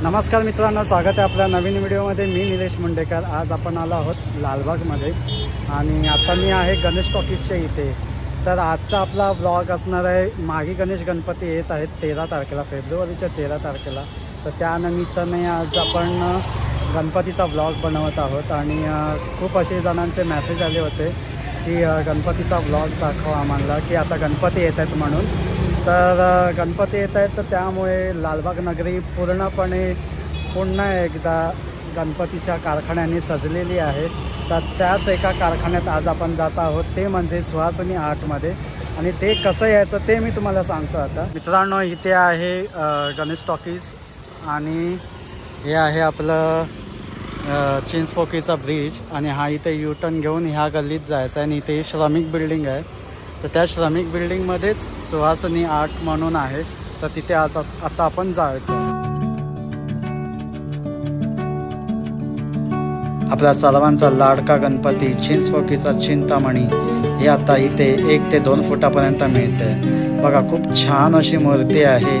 नमस्कार मित्रांनो, स्वागत आहे आपल्या नवीन व्हिडिओमध्ये। मी निलेश मुंडेकर। आज आपण आलो आहोत लालबागमध्ये आणि आता मी आहे गणेश टॉकीजच्या इथे। तर आजचा आपला व्लॉग असणार आहे, माघी गणेश गणपती येत आहेत 13 तारखेला, फेब्रुवारीच्या 13 तारखेला। तर त्यानिमित्ताने आज आपण गणपतीचा व्लॉग बनवत आहोत आणि खूप असे जणांचे मेसेज आले होते की गणपतीचा व्लॉग दाखवा आम्हाला, की आता गणपती येत आहेत म्हणून। तर गणपती येत आहेत, तर त्यामुळे लालबाग नगरी पूर्णपणे पुन्हा एकदा गणपतीच्या कारखान्यांनी सजलेली आहे। तर त्याच एका कारखान्यात आज आपण जात आहोत, ते म्हणजे सुहासिनी आर्टमध्ये। आणि ते कसं यायचं ते मी तुम्हाला सांगतो आता। मित्रांनो, इथे आहे गणेश टॉकीज आणि हे आहे आपलं चिंचपोकीचा ब्रिज आणि हा इथे यूटर्न घेऊन ह्या गल्लीत जायचं आहे। आणि इथे श्रमिक बिल्डिंग आहे, तर त्या श्रमिक बिल्डिंगमध्येच सुहासिनी आर्ट म्हणून आहे, तर तिथे आता आपण जायचं। आपल्या सर्वांचा लाडका गणपती चिंचपोकीचा चिंतामणी हे आता इथे 1 ते 2 फुटापर्यंत मिळते। बघा, खूप छान अशी मूर्ती आहे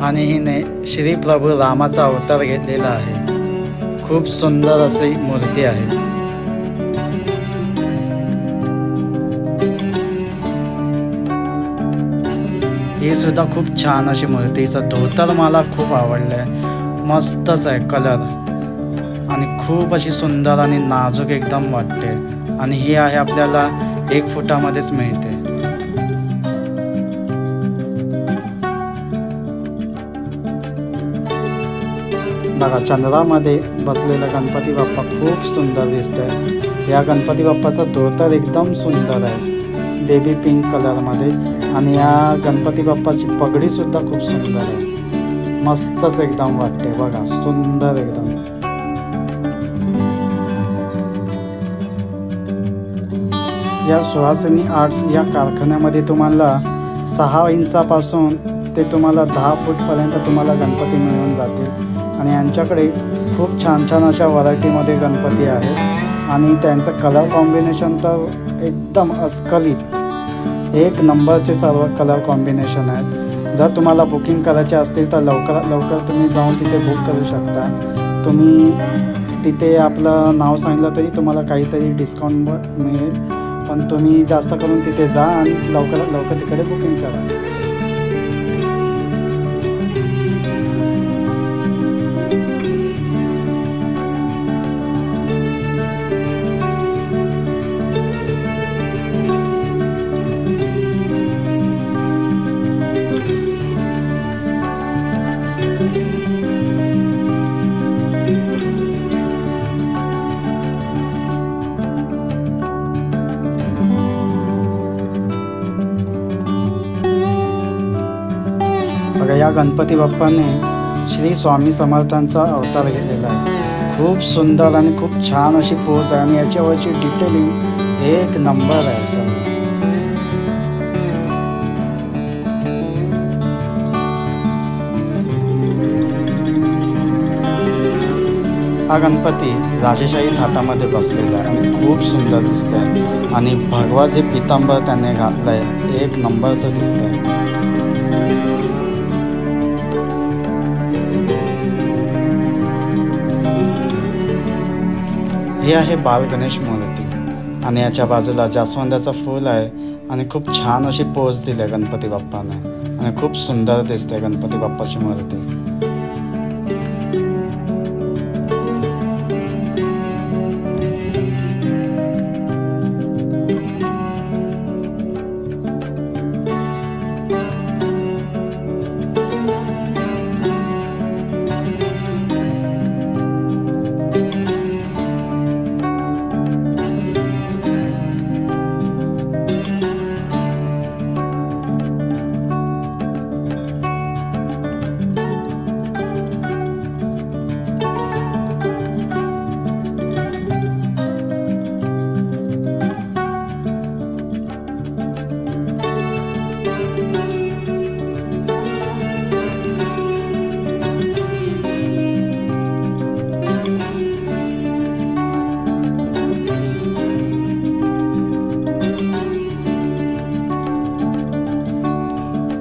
आणि हिने श्री प्रभू रामाचा अवतार घेतलेला आहे। खूप सुंदर अशी मूर्ती आहे। ही सुद्धा खूप छान अशी मूर्तीचं धोतर मला खूप आवडलंय, मस्तच आहे कलर आणि खूप अशी सुंदर आणि नाजूक एकदम वाटते। आणि ही आहे आपल्याला 1 फुटामध्येच मिळते। बघा, चंद्रामध्ये बसलेला गणपती बाप्पा खूप सुंदर दिसतंय। या गणपती बाप्पाचं धोतर एकदम सुंदर आहे, बेबी पिंक कलरमध्ये। आणि या गणपती बाप्पाची पगडी सुद्धा खूप सुंदर आहे, मस्तच एकदम वाटते। बघा, सुंदर एकदम। या सुहासिनी आर्ट्स या कारखान्यामध्ये तुम्हाला 6 इंचापासून ते तुम्हाला 10 फूटपर्यंत तुम्हाला गणपती मिळून जातील। आणि यांच्याकडे खूप छान छान अशा व्हरायटीमध्ये गणपती आहेत आणि त्यांचं कलर कॉम्बिनेशन तर एकदम अस्खलित, 1 नंबरचे सर्व कलर कॉम्बिनेशन आहेत। जर तुम्हाला बुकिंग करायचे असतील तर लवकरात लवकर तुम्ही जाऊन तिथे बुक करू शकता। तुम्ही तिथे आपलं नाव सांगितलं तरी तुम्हाला काहीतरी डिस्काउंट मिळेल, पण तुम्ही जास्त करून तिथे जा आणि लवकरात लवकर तिकडे बुकिंग करा। बघा, या गणपती बाप्पाने श्री स्वामी समर्थांचा अवतार घेतलेला आहे। खूप सुंदर आणि खूप छान अशी पोज आहे आणि याच्यावरची डिटेलिंग 1 नंबर आहे सर। हा गणपती राजेशाही थाटामध्ये बसलेला आहे आणि खूप सुंदर दिसतंय। आणि भगवा जे पितांबर त्याने घातलंय 1 नंबरचं दिसतंय। हे आहे बाल गणेश मूर्ती आणि याच्या बाजूला जास्वंदाचं फूल आहे आणि खूप छान अशी पोज दिली आहे गणपती बाप्पाने आणि खूप सुंदर दिसते गणपती बाप्पाची मूर्ती।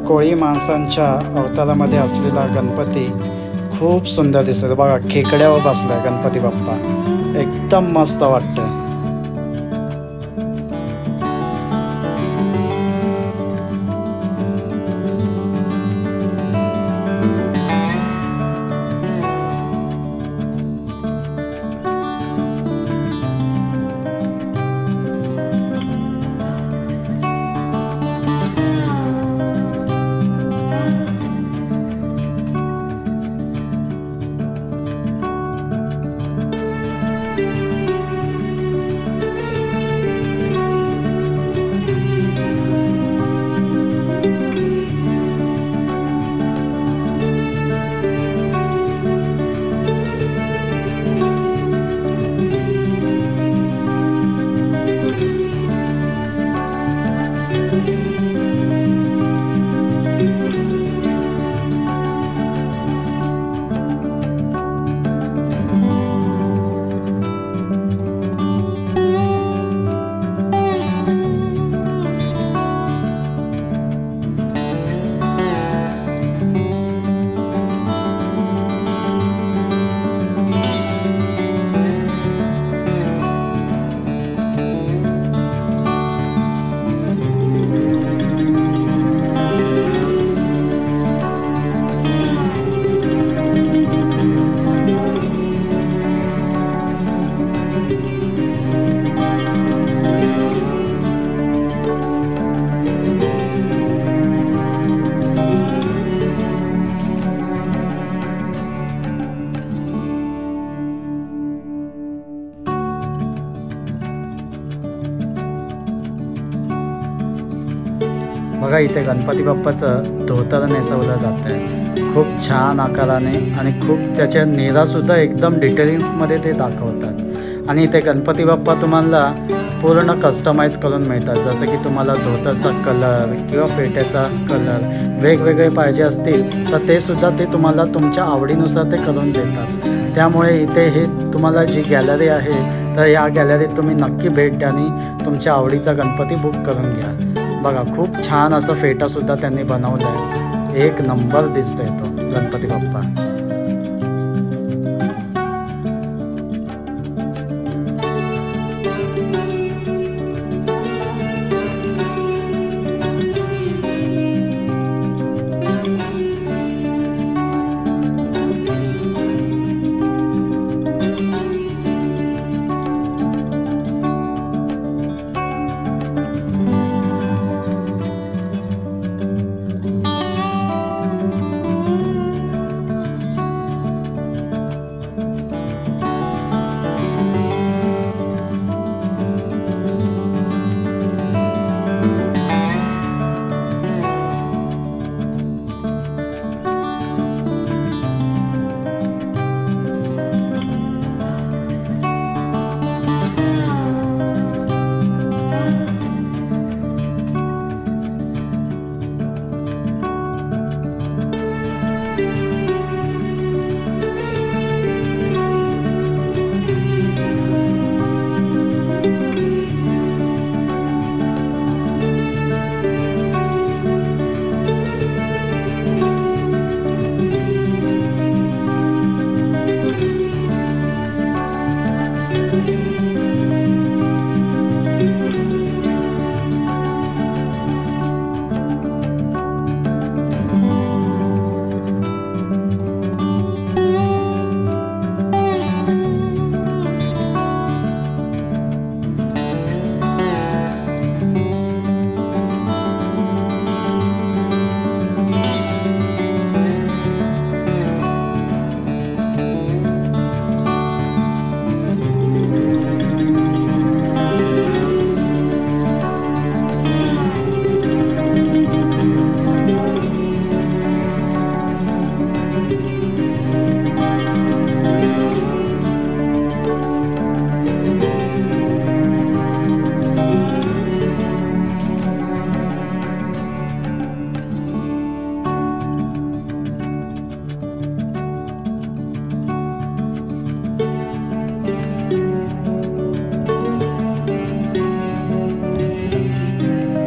कोळी माणसांच्या अवतारामध्ये असलेला गणपती खूप सुंदर दिसतं बघा, खेकड्यावर बसलाय गणपती बाप्पा, एकदम मस्त वाटतं. बघा इथे गणपती बाप्पाचं धोतर नेसवलं जात आहे खूप छान आकाराने आणि खूप त्याच्या नेरासुद्धा एकदम डिटेलिंग्समध्ये ते दाखवतात. आणि इथे गणपती बाप्पा तुम्हाला पूर्ण कस्टमाइज करून मिळतात, जसं की तुम्हाला धोतरचा कलर किंवा फेट्याचा कलर वेगवेगळे पाहिजे असतील तर ते सुद्धा ते तुम्हाला तुमच्या आवडीनुसार ते करून देतात. त्यामुळे इथे हे तुम्हाला जी गॅलरी आहे तर या गॅलरीत तुम्ही नक्की भेट द्या आणि तुमच्या आवडीचा गणपती बुक करून घ्या. बघा खूप छान असं फेटासुद्धा त्यांनी बनवलं आहे, एक नंबर दिसतोय तो गणपती बाप्पा.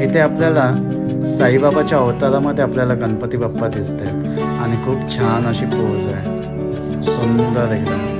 इथे आपल्याला साईबाबाच्या अवतारामध्ये आपल्याला गणपती बाप्पा दिसतात आणि खूप छान अशी पोज आहे. सुंदर एकदम.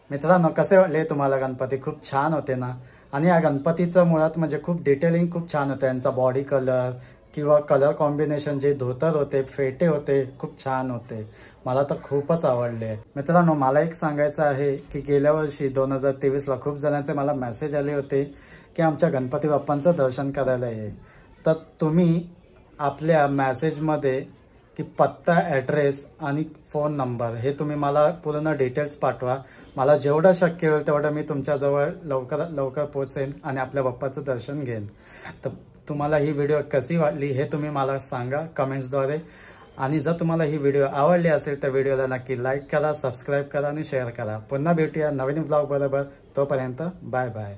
मित्रांनो, कसे वाटले तुम्हाला गणपती? खूप छान होते ना? आणि या गणपतीचं मुळात म्हणजे खूप डिटेलिंग खूप छान होतं. यांचा बॉडी कलर किंवा कलर कॉम्बिनेशन, जे धोतर होते, फेटे होते, खूप छान होते. मला तर खूपच आवडले. मित्रांनो, मला एक सांगायचं आहे की गेल्या वर्षी 2023ला खूप जणांचे मला मेसेज आले होते की आमच्या गणपती बाप्पांचं दर्शन करायला ये. तर तुम्ही आपल्या मेसेजमध्ये की पत्ता, ॲड्रेस आणि फोन नंबर हे तुम्ही मला पूर्ण डिटेल्स पाठवा. मला जेवढं शक्य होईल तेवढं मी तुमच्याजवळ लवकरात लवकर पोहोचेन आणि आपल्या बाप्पाचं दर्शन घेईन. तर तुम्हाला ही व्हिडिओ कशी वाटली हे तुम्ही मला सांगा कमेंट्सद्वारे. आणि जर तुम्हाला ही व्हिडिओ आवडली असेल तर व्हिडिओला नक्की लाईक करा, सबस्क्राईब करा आणि शेअर करा. पुन्हा भेटूया नवीन ब्लॉग बरोबर. तोपर्यंत बाय बाय.